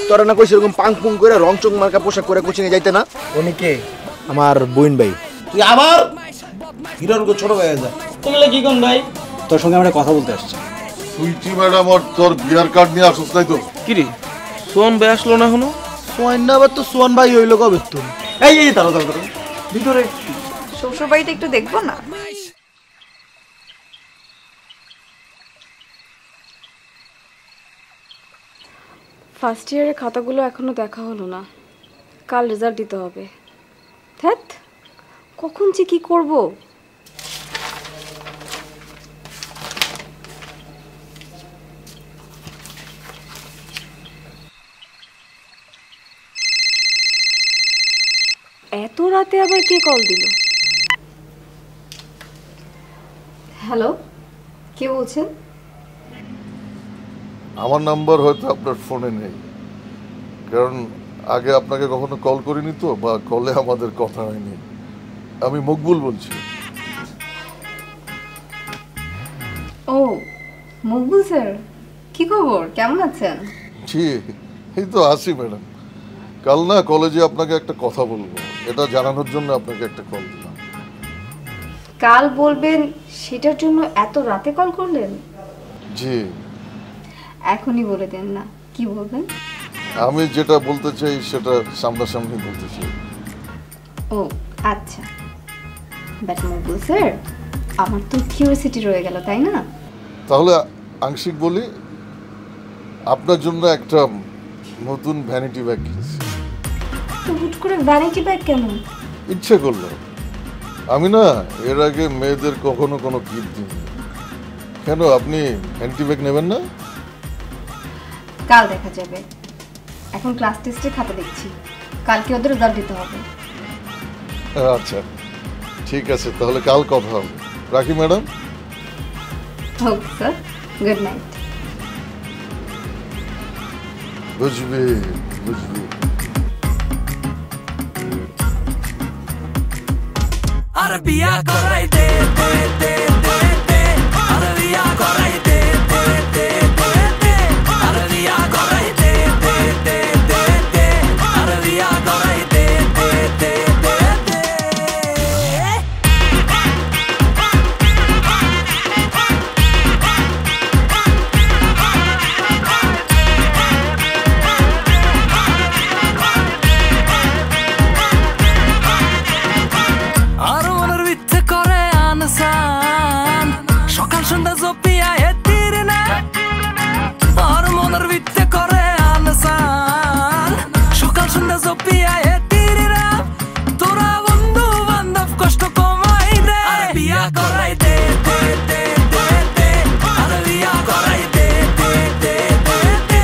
তোরা না কইছিস এরকম পাং পুং করে রং চং মার্কা পোশাক করে কোচিং এ যাইতে না? উনি কে? আমার বোন ভাই। তুই আবার হিরোর ছোট ভাই যা। তুমি কি কোন ভাই? তোর সঙ্গে আমরা কথা বলতে আসছি। সুইটি ম্যাডাম আর তোর বিয়ার কার্ড নিয়ে আসছ তাই তো? কি রে সোন ভাই আসলো না এখনো? সোয়ান না আবার তো সোয়ান ভাই হইলো কবে তো? এই তারা ভিতরে শ্বশুর বাড়িটা একটু দেখবো না? ফার্স্ট ইয়ারের খাতাগুলো এখনো দেখা হলো না, কাল রেজাল্ট দিতে হবে। ধ্যাত, কখন যে কি করব। এত রাতে আবার কে কল দিল? হ্যালো, কে বলছেন? আমার নাম্বার হয়তো আপনার ফোনে নেই, কারণ আগে আপনাকে কখনো কল করিনি তো, বা কলে আমাদের কথা হয়নি। আমি মকবুল বলছি। ও মকবুল স্যার, কি খবর, কেমন আছেন? জি এই তো আছি ম্যাডাম। কাল না কলেজে আপনাকে একটা কথা বলবো, এটা জানানোর জন্য আপনাকে একটা কল দিলাম। কাল বলবেন সেটার জন্য এত রাতে কল করলেন? জি এখনই বলে দেন না, কি বলবেন? আমি যেটা বলতে চাই সেটা সামনাসামনি বলতে চাই। ও আচ্ছা, বাট মকবুল স্যার, আমার তো কিউরিওসিটি রয়ে গেল, তাই না? তাহলে আংশিক বলি, আপনার জন্য একটা নতুন ভ্যানিটি ব্যাগ কিনেছি। তো হুট করে ভ্যানিটি ব্যাগ কেন? ইচ্ছে করলো। আমি না এর আগে মেয়েদের কখনো কোনো গিফট দিইনি। কেন আপনি ভ্যানিটি ব্যাগ নেবেন না? কাল দেখা যাবে, এখন ক্লাস টেস্টের খাতা দেখছি, কালকে ওদের রেজাল্ট দিতে হবে। আচ্ছা ঠিক আছে, তাহলে কাল কথা হবে। রাখি madam. Okay sir, good night. বুঝবি বুঝবি। Arabia korai de de de de de Arabia korai de de de de de Arabia korai de de de de de Arabia korai de de de de de Aronar vitte kore ansan Sokal shunda zopia etirna Aronar vitte kore ansan Sokal shunda zopia etirna Tora bondu bandav koshto komai re Arabia korai de de de de de Arabia korai de de de de de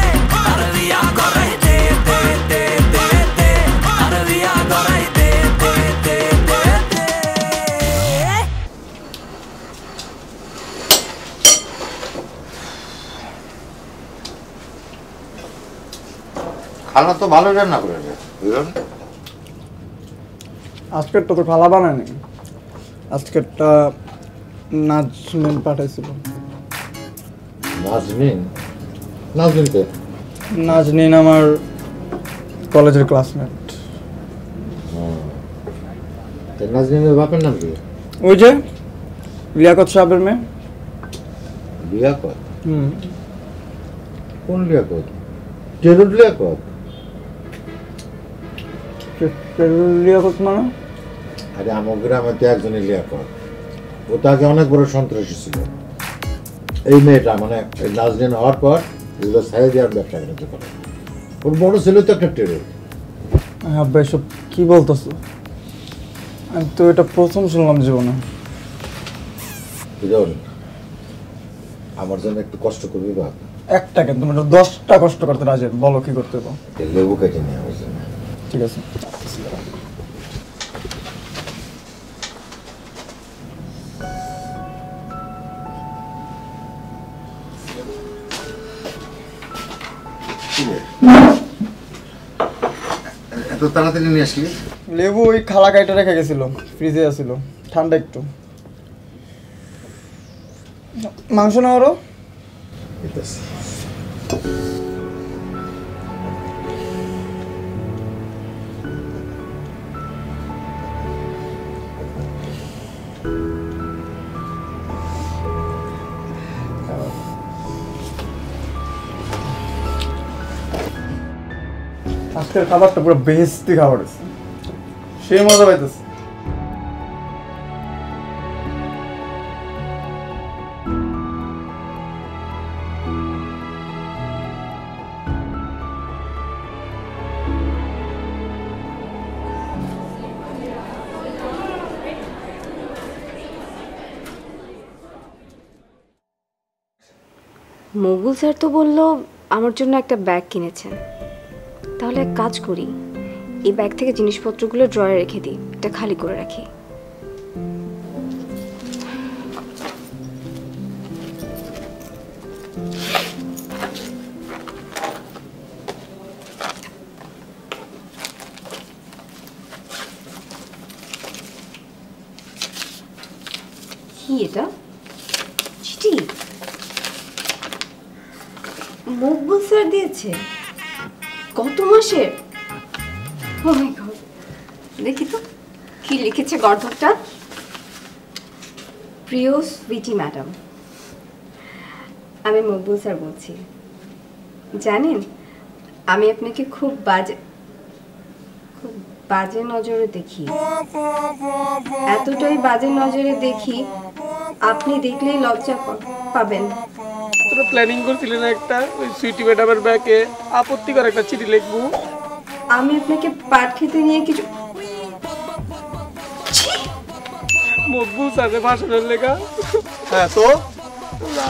Arabia korai de de de de de Arabia korai de de de de খালা তো ভালো রান্না করে রে। আজকেরটা তো খালা বানায়নি, আজকেরটা নাজমিন পাঠাইছিল। নাজমিন? নাজমিন কে? নাজমিন আমার কলেজের ক্লাসমেট। নাজমিনের বাপের নাম কি? ওই যে লিয়াকত সাহেবের মেয়ে। লিয়াকত? হুম। কোন লিয়াকত? টেরুড লিয়াকত? লিয়াকত মানে? আরে আমার গ্রামে তো একজনই লিয়াকত, ও তো আগে অনেক বড় সন্ত্রাসী ছিল। এই মেয়েটা মানে নাজমিন হওয়ার পর এগুলো ছাড়িয়ে দেওয়ার ব্যবসা বাণিজ্য করে। ওর বড় ছিল তো একটা টেরুড। আব্বা এসব কি বলতেছো? আমি তো এটা প্রথম শুনলাম জীবনে। আমার জন্য একটু কষ্ট করবি বা? একটা কেন, তুমি 10টা কষ্ট করতে রাজি, বলো কি করতে হবে? লেবু কেটে নিয়ে আমার জন্য। ঠিক আছে। এত তাড়াতাড়ি নিয়ে আসলি? লেবু ওই খালা কাইটা রেখে গেছিল, ফ্রিজে আছিল, ঠান্ডা একটু। মাংস না আরো? আজকের খাবারটা পুরো বেহেস্তি খাবার আছে, সে মজা পাইতেছে। মকবুল স্যার তো বললো আমার জন্য একটা ব্যাগ কিনেছেন, তাহলে এক কাজ করি, এই ব্যাগ থেকে জিনিসপত্রগুলো ড্রয়ারে রেখে দিই, এটা খালি করে রাখি। কি এটা? চিঠি মকবুল স্যার দিয়েছে? কত মাসের? ও মাই গড, দেখি তো কি লিখেছে গর্ধবটা। প্রিয় সুইটি ম্যাডাম, আমি মকবুল স্যার বলছি। জানেন আমি আপনাকে খুব বাজে নজরে দেখি, এতটাই বাজে নজরে দেখি আপনি দেখলেই লজ্জা পাবেন। তোরা প্ল্যানিং করছিলি না একটা ওই সুইটি ম্যাডামের ব্যাগে আপত্তিকর একটা চিঠি লিখবো? আমি আপনাকে পাট খেতে নিয়ে কিছু মকবুল স্যারের ভাষণের লেখা। হ্যাঁ তো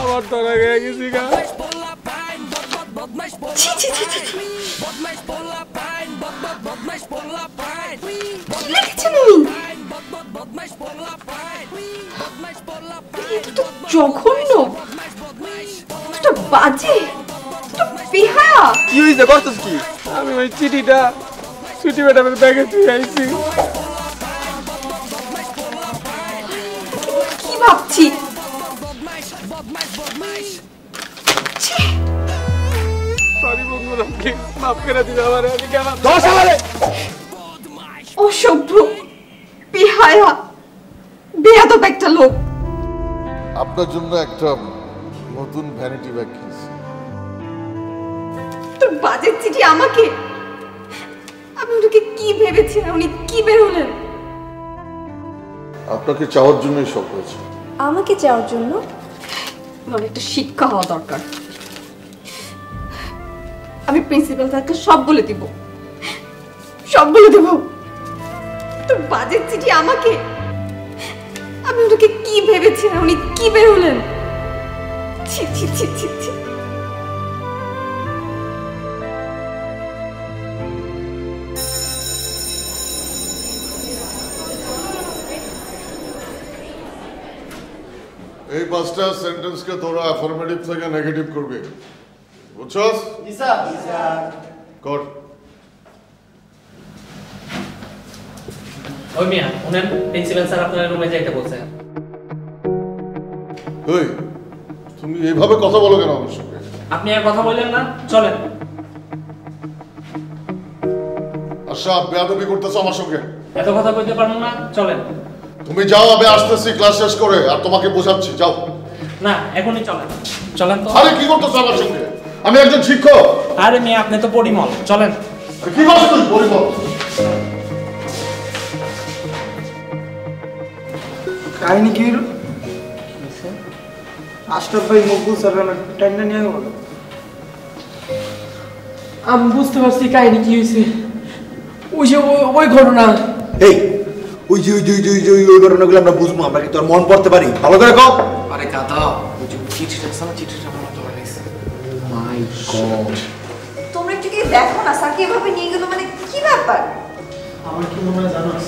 আমার ধরা গিয়ে গেছি গা। জঘন্য, বাজে, বেহায়া। কি হয়েছে, করতেছ কি? আমি ওই চিঠিটা সুইটি ম্যাডামের ব্যাগে দিয়ে আইছি। কি ভাবছি? সরি বন্ধুরা, মাফ করে দিবে আমারে, আমি গেলাম। অসভ্য, বেহায়া, বেয়াদব একটা লোক। আপনার জন্য একটা নতুন ভ্যানিটি ব্যাগ কিনেছি। তোর বাজে চিঠি আমাকে? আমি ওটাকে কি ভেবেছিলাম, উনি কি বের হলেন? আপনাকে চাওয়ার জন্যই সব হয়েছে। আমাকে চাওয়ার জন্য? আমার একটা শিক্ষা হওয়া দরকার। আমি প্রিন্সিপাল স্যারকে সব বলে দিব, সব বলে দেব। তোর বাজে চিঠি আমাকে? আমি ওটাকে কি ভেবেছিলাম, উনি কি বের হলেন? ছি ছি ছি ছি ছি। এই পাঁচটা সেন্টেন্সকে তোরা অ্যাফার্মেটিভ থেকে নেগেটিভ করবে, বুঝছস? জি স্যার। কর। ওই মিয়া শুনেন, প্রিন্সিপাল স্যার আপনার রুমে যাইতে বলছেন। ওই তুমি এইভাবে কথা বলো কেন আমার সঙ্গে? আপনি আর কথা বললেন না, চলেন। আচ্ছা, বেয়াদবি করতেছো আমার সঙ্গে? এত কথা বলতে পারবো না, চলেন। তুমি যাও, আমি আসতেছি ক্লাস শেষ করে, আর তোমাকে বোঝাচ্ছি, যাও। না, এখনই চলেন। চলেন তো। আরে কি করতেছো আমার সঙ্গে? আমি একজন শিক্ষক। আরে মিয়া, আপনি তো পরিমল, চলেন। কি বলছো তুই পরিমল? কাহিনী কি হলো? আশরাফ ভাই মকবুল স্যার টাইমটা নিয়ে গেল। আমি বুঝতে পারছি কাহিনী কি হয়েছে। ওই যে ওই ঘটনা। এই ওই যে ওই যে ওই যে ওই যে ওই ঘটনাগুলো আমরা বুঝবো, আমরা কি তোর মন পড়তে পারি? ভালো করে কও। আরে গাধা, ওই যে চিঠিটা সালা চিঠিটা আমার ধরে গেছে। মাই গড, তোমরা একটু কি দেখো না সাকি এভাবে নিয়ে গেল, মানে কি ব্যাপার? আমার কি মনে হয় জানোস,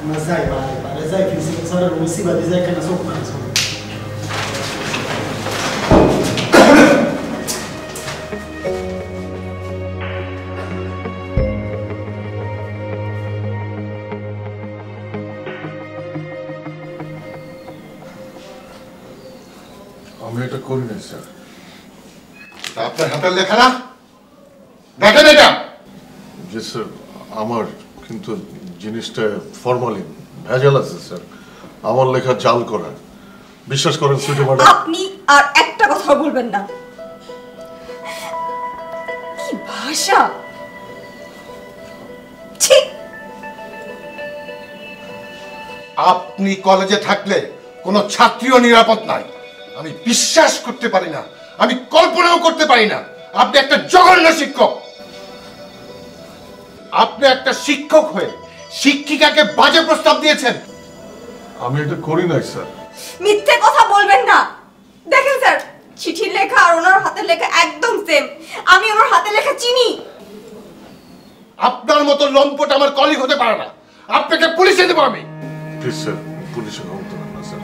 আমরা যাই বারে যাই প্রিন্সিপাল স্যারের মুসিবাদি যাই কেন চোখ না আমি এটা করি না স্যার। আপনার হাতের লেখা না, দেখেন এটা। জি স্যার, আমার কিন্তু জিনিসটা ফরমালিন ভেজাল আছে স্যার, আমার লেখা জাল করা। বিশ্বাস করেন সুইটি ম্যাডাম। আপনি আর একটা কথা বলবেন না। কি ভাষা! আপনি কলেজে থাকলে কোনো ছাত্রীও নিরাপদ নাই। আমি বিশ্বাস করতে পারি না, আমি কল্পনাও করতে পারি না আপনি একটা জঘন্য শিক্ষক। আপনি একটা শিক্ষক হয়ে শিক্ষিকাকে বাজে প্রস্তাব দিয়েছেন। আমি এটা করি নাই স্যার। মিথ্যে কথা বলবেন না। দেখেন স্যার, চিঠির লেখা আর ওনার হাতের লেখা একদম সেম। আমি ওনার হাতের লেখা চিনি। আপনার মতো লম্পট আমার কলিগ হতে পারে না। আপনাকে পুলিশে দেবো আমি। প্লিজ স্যার, পুলিশে খবর দেবেন না স্যার।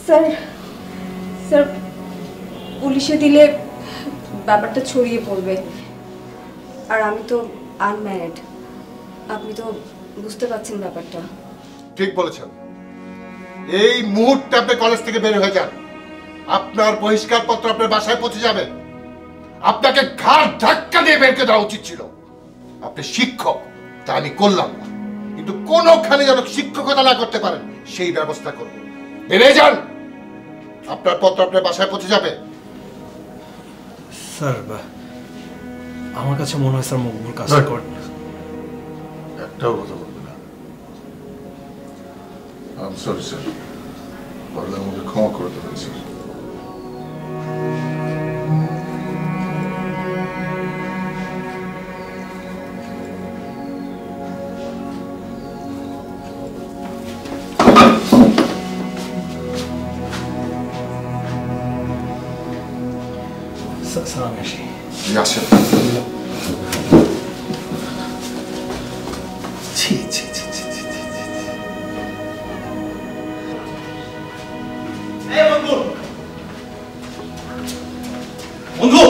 স্যার স্যার পুলিশে দিলে ব্যাপারটা ছড়িয়ে পড়বে, আর আমি তো আনম্যারিড। আপনি তো বুঝতে পারছেন ব্যাপারটা। ঠিক বলেছেন। এই মুহূর্তে আপনি কলেজ থেকে বের হয়ে যান। আপনার বহিষ্কার পত্র আপনার বাসায় পৌঁছে যাবে। আপনাকে ঘাড় ধাক্কা দিয়ে বের করে দেওয়া উচিত ছিল। আপনি শিক্ষক, তা আমি করলাম না, কিন্তু কোনোখানে যেন শিক্ষকতা না করতে পারেন সেই ব্যবস্থা করব। বেরিয়ে যান, আপনার পত্র আপনার বাসায় পৌঁছে যাবে। স্যার আমার কাছে মনে হয় স্যার মকবুল কাজটা করেন। একটাও কথা বলবে না। আই এম সরি স্যার, পারলে আমাকে ক্ষমা করে দেবেন স্যার। স্যার আমি আসি। আসেন। ছি ছি ছি ছি ছি ছি। এই বন্ধু বন্ধু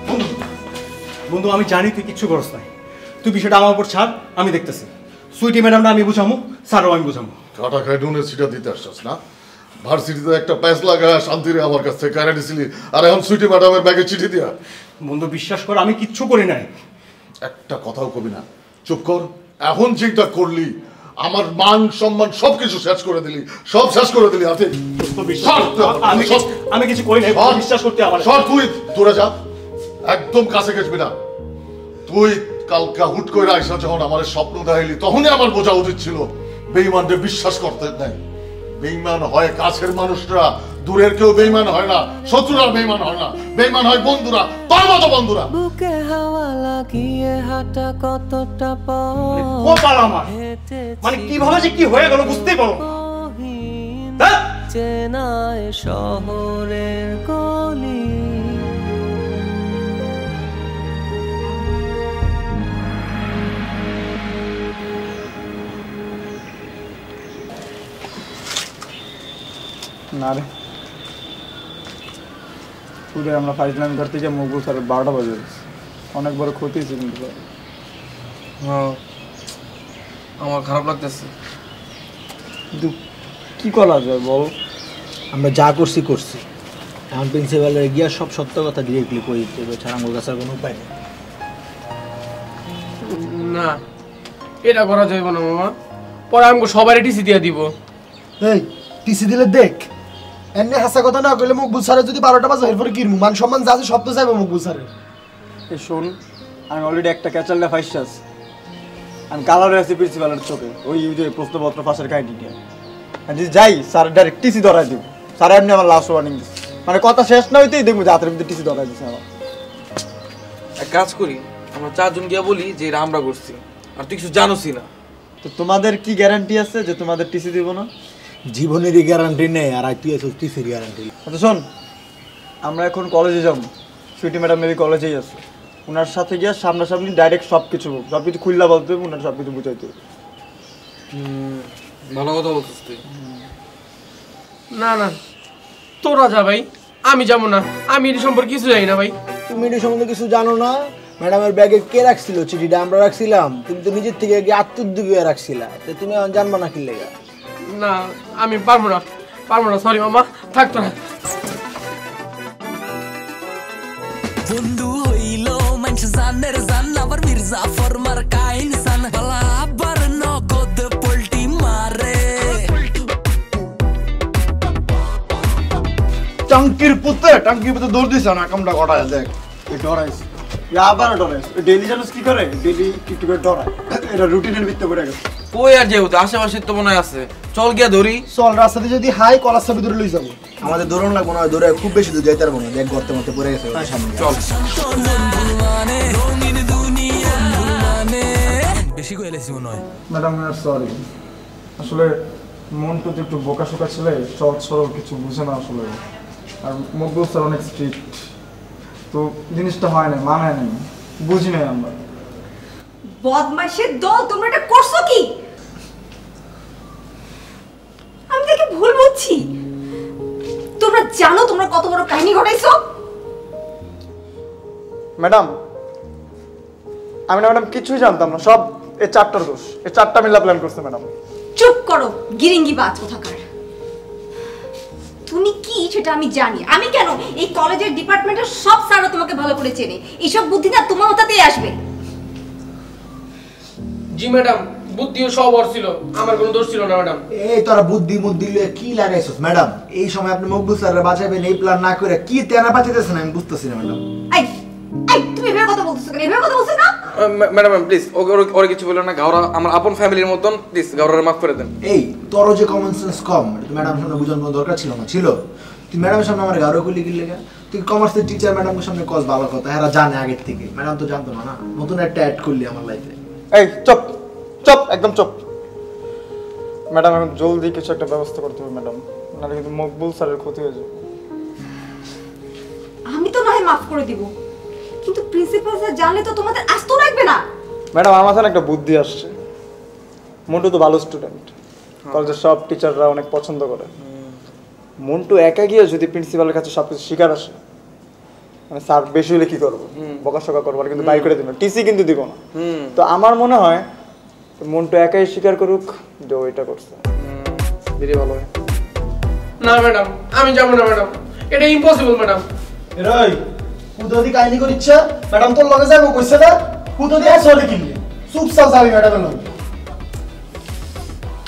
বন্ধু বন্ধু, আমি জানি তুই কিচ্ছু করস নাই। তুই বিষয়টা আমার উপর ছাড়, আমি দেখতেছি। সুইটি ম্যাডামটা আমি বুঝামু, স্যারও আমি বুঝামু। কাটা খাই ডুনের সিটা দিতে আসছস না? ভার্সিটিতে একটা প্যাস লাগায় শান্তিরে আমার কাছ থেকে কারে দিছিলি, আর এখন সুইটি ম্যাডামের ব্যাগে চিঠি দিয়া। বন্ধু বিশ্বাস কর, আমি কিচ্ছু করি নাই। একটা কথাও কবি না, চুপ কর। এখন যেটা করলি আমার মান সম্মান সবকিছু শেষ করে দিলি, সব শেষ করে দিলি। আমি কিছু করি নাই, বিশ্বাস করতে আমার। সর, তুই দূরে যা, একদম কাছে গেছবি না। তুই কালকা হুট করে আইসা যখন আমার স্বপ্ন দেখাইলি, তখনই আমার বোঝা উচিত ছিল বেঈমানদের বিশ্বাস করতে নাই। বেঈমান হয় কাছের মানুষরা, দূরের কেউ বেঈমান হয় না, শত্রুরা বেঈমান হয় না, বেঈমান হয় বন্ধুরা, তোর মতো বন্ধুরা। বুকে হাওয়া লাগিয়ে হাঁটা কতটা কপাল আমার, মানে কিভাবে যে কি হয়ে গেল বুঝতেই পারো। চেনায় শহরের গলি, না রে, পুরো আমরা ফাইজলাম করতে গিয়ে মকবুল স্যারের 12টা বাজে গেছে। অনেক বড় ক্ষতি হয়েছে কিন্তু। হ্যাঁ, আমার খারাপ লাগতেছে, কিন্তু কি করা যায় বল? আমরা যা করছি করছি, এখন প্রিন্সিপালের গিয়া সব সত্য কথা ডিরেক্টলি কই দিতে হবে, ছাড়া আমার কাছে কোনো উপায় নেই। না এটা করা যাইব না মামা, পরে আমাকে সবারই টিসি দিয়ে দিব। এই টিসি দিলে দেখ, এমনি হাসা কথা না কইলে মকবুল স্যারের যদি 12টা বাজে এরপরে কিরমু মান সম্মান যা আছে সব তো যাবে মকবুল স্যারের। এই শোন, আমি অলরেডি একটা ক্যাচালটা ফাইসে আছি। আমি কালারে আছি প্রিন্সিপালের চোখে, ওই যে প্রশ্নপত্র ফাঁসের কাহিনীটা। আর যদি যাই স্যার ডাইরেক্ট টিসি ধরাই দিব। স্যার এমনি আমার লাস্ট ওয়ার্নিং দিচ্ছে, মানে কথা শেষ না হইতেই দেখবো যে হাতের ভিতরে টিসি ধরাই দিচ্ছে আমার। এক কাজ করি, আমরা 4 জন গিয়া বলি যে এটা আমরা করছি, আর তুই কিছু জানোসই না। তো তোমাদের কি গ্যারান্টি আছে যে তোমাদের টিসি দিব না? জীবনেরই গ্যারান্টি নেই, আর তুই আছিস টিসির গ্যারান্টি। আচ্ছা শোন, আমরা এখন কলেজে যাবো, সুইটি ম্যাডাম মেবি কলেজেই আছে। ওনার সাথে গিয়ে সামনাসামনি ডাইরেক্ট সব কিছু খুললা বলতে হবে, ওনার সব কিছু বুঝাইতে হবে। ভালো কথা বলছিস তুই। না না তোরা যা ভাই, আমি যাবো না, আমি এর সম্পর্কে কিছু জানি না ভাই। তুমি এর সম্বন্ধে কিছু জানো না? ম্যাডামের ব্যাগে কে রাখছিল চিঠিটা? আমরা রাখছিলাম। তুমি তো নিজের থেকে গিয়ে আত্মোদ্যোগী রাখছিলা, তো তুমি জানবা না কি লেগা? না আমি পারবো না, সরি মামা, থাক তোরা। বন্ধু হইল মানুষ জানের জান, আবার মির্জা ফরমার কাইন সান, বালা আবার নগদ পল্টি মারে। টাঙ্কির পুতে দৌড় দিছ না, কামটা কটায় দেখ। ডরাইস আবার ডরাইস ডেইলি জানোস কি করে ডেইলি একটু করে ডরায় এটা রুটিনের ভিতরে পড়ে গেছে কই আর যেহেতু আশেপাশে তো মনে হয় আছে চল গিয়া ধরি চল রাস্তাতে যদি হাই কলার ছবি ধরে লই যাবো আমাদের দৌড়ন লাগবো না দৌড়ে খুব বেশি দূর যাইতে পারবো না দেখ গর্তের মধ্যে পড়ে গেছে সামনে চল বেশি কইলে মনে হয় ম্যাডাম সরি আসলে মনটা তো একটু বোকাশোকা ছিল সহজ সরল কিছু বুঝে না আসলে আর মকবুল স্যার অনেক স্ট্রিক্ট তো জিনিসটা হয় না মানায় নাই বুঝি নাই আমরা বদমাইশের দল তোমরা এটা করছো কি আমি দেখে ভুল বুঝছি তোমরা জানো তোমরা কত বড় কাহিনী ঘটাইছো ম্যাডাম আমি না ম্যাডাম কিছুই জানতাম না সব এই চারটার দোষ এই চারটা মিলা প্ল্যান করছে ম্যাডাম চুপ করো গিরিঙ্গি বাজ কোথাকার তুমি কি সেটা আমি জানি আমি কেন এই কলেজের ডিপার্টমেন্টের সব স্যাররা তোমাকে ভালো করে চেনে এইসব বুদ্ধি না তোমার মাথাতেই আসবে জি ম্যাডাম বুদ্ধিও সব ওর ছিল আমার কোনো দোষ ছিল না ম্যাডাম এই তোরা বুদ্ধি লয়ে কি লাগাইছস ম্যাডাম এই সময় আপনি মকবুল স্যারের বাঁচাবেন এই প্ল্যান না করে কি তেনা বাঁচাইতেছেন আমি বুঝতেছি না ম্যাডাম এই এই তুমি এভাবে কথা বলতেছো কেন এভাবে কথা বলছো না ম্যাডাম প্লিজ ওরে কিছু বলেন না গাওরা আমার আপন ফ্যামিলির মতন প্লিজ গাওরারে মাফ করে দেন এই তোর যে কমন সেন্স কম তুই ম্যাডাম সামনে বুঝানোর কোনো দরকার ছিল না ছিল তুই ম্যাডামের সামনে আমার গাওরা কইলি কি লাগা তুই কমার্সের টিচার ম্যাডামের সামনে কস ভালো কথা এরা জানে আগের থেকে ম্যাডাম তো জানতো না নতুন একটা অ্যাড করলি আমার লাইফে এই চুপ চুপ একদম চুপ ম্যাডাম এখন জলদি কিছু একটা ব্যবস্থা করতে হবে ম্যাডাম নাহলে কিন্তু মকবুল স্যারের ক্ষতি হয়ে যাবে আমি তো নয় মাফ করে দিব কিন্তু প্রিন্সিপাল স্যার জানলে তো তোমাদের আস্ত রাখবে না ম্যাডাম আমার মাথায় একটা বুদ্ধি আসছে মন্টু তো ভালো স্টুডেন্ট কলেজের সব টিচাররা অনেক পছন্দ করে মন্টু একা গিয়ে যদি প্রিন্সিপালের কাছে সবকিছু শিকার আসে মানে স্যার বেশি হলে কি করবো বকাশকা করবো আর কিন্তু বাই করে দিব টিসি কিন্তু দিব না তো আমার মনে হয় মন্টু একাই স্বীকার করুক যে ওইটা করছে বেরিয়ে ভালো হয় না ম্যাডাম আমি যাবো না ম্যাডাম এটা ইম্পসিবল ম্যাডাম এরাই কুদদি কাহিনী করিচ্ছে ম্যাডাম তোর লগে যাবো কইছে না কুদদি আসলে কিনলি চুপচাপ যাবি ম্যাডামের লগে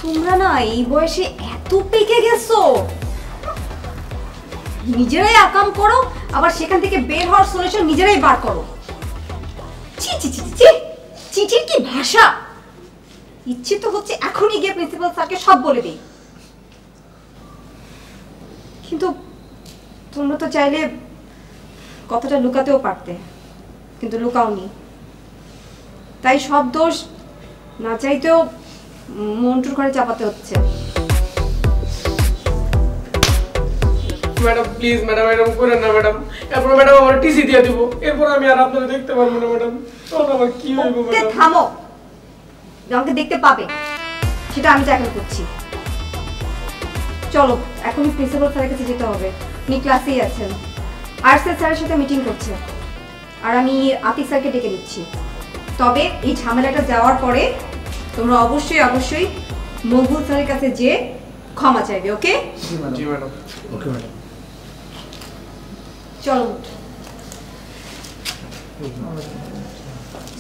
তোমরা না এই বয়সে এত পেকে গেছো নিজেরাই আকাম করো আবার সেখান থেকে বের হওয়ার সলিউশন নিজেরাই বার করো ছি ছি ছি ছি চিঠির কি ভাষা ইচ্ছে তো হচ্ছে এখনই গিয়ে প্রিন্সিপাল স্যারকে সব বলে দিই কিন্তু তোমরা তো চাইলে কথাটা লুকাতেও পারতে কিন্তু লুকাওনি তাই সব দোষ না চাইতেও মন্টুর ঘরে চাপাতে হচ্ছে ম্যাডাম প্লিজ ম্যাডাম এরকম করেন না ম্যাডাম এরপর ম্যাডাম আমার টিসি দিয়ে দিব এরপর আমি আর আপনাদের দেখতে পারবো না ম্যাডাম তখন আমার কি হইব ম্যাডাম থামো আমাকে দেখতে পাবে সেটা আমি ট্যাকল করছি চলো এখনই প্রিন্সিপাল স্যারের কাছে যেতে হবে উনি ক্লাসেই আছেন আর্টসের স্যারের সাথে মিটিং করছে আর আমি আতিক স্যারকে ডেকে নিচ্ছি তবে এই ঝামেলাটা যাওয়ার পরে তোমরা অবশ্যই অবশ্যই মকবুল স্যারের কাছে যে ক্ষমা চাইবে ওকে জি ম্যাডাম ওকে ম্যাডাম চলো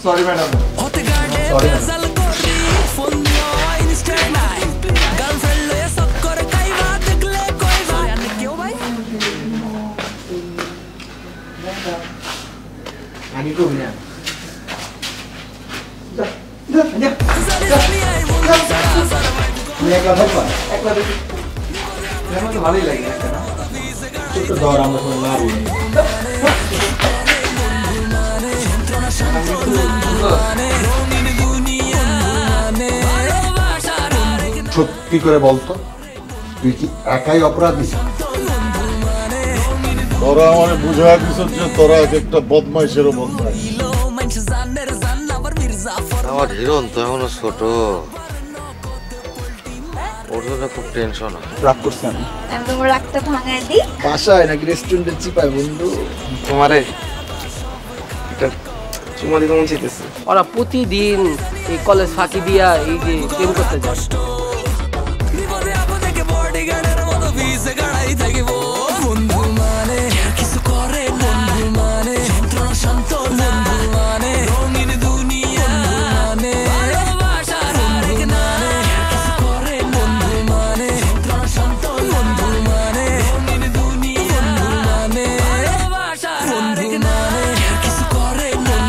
সরি ম্যাডাম হতে গাড়ে বেজাল করি ফোন দিও ইনস্ট্যান্ট নাই গার্লফ্রেন্ড লয়ে সব করে কাইবা দেখলে কইবা আমি কেউ ভাই আগে কবি না ভালোই লাগে ছোট্ট দর আমরা কোনো মারি সত্যি করে বলতো তুই কি একাই অপরাধী তোরা আমার বুঝা দিছ যে তোরা এক একটা বদমাইশেরও বদমাইশ আমার হিরণ তো এখনো ছোট ওর জন্য খুব টেনশন হয় রাগ করছি আমি তোমার রাগটা ভাঙায় দিই বাসায় নাকি রেস্টুরেন্টে চিপায় বন্ধু তোমারে এটা চুমা দিতে মন চাইতেছে ওরা প্রতিদিন এই কলেজ ফাঁকি দিয়া এই যে প্রেম করতে যায় বন্ধু মানে কিছু করে বন্ধু মানে যন্ত্রণা শান্ত বন্ধু মানে রঙিন দুনিয়া মানে ভালোবাসা মানে কিছু করে বন্ধু মানে যন্ত্রণা শান্ত বন্ধু মানে রঙিন দুনিয়া মানে ভালোবাসা বন্ধু মানে কিছু করে বন্ধু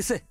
গেছে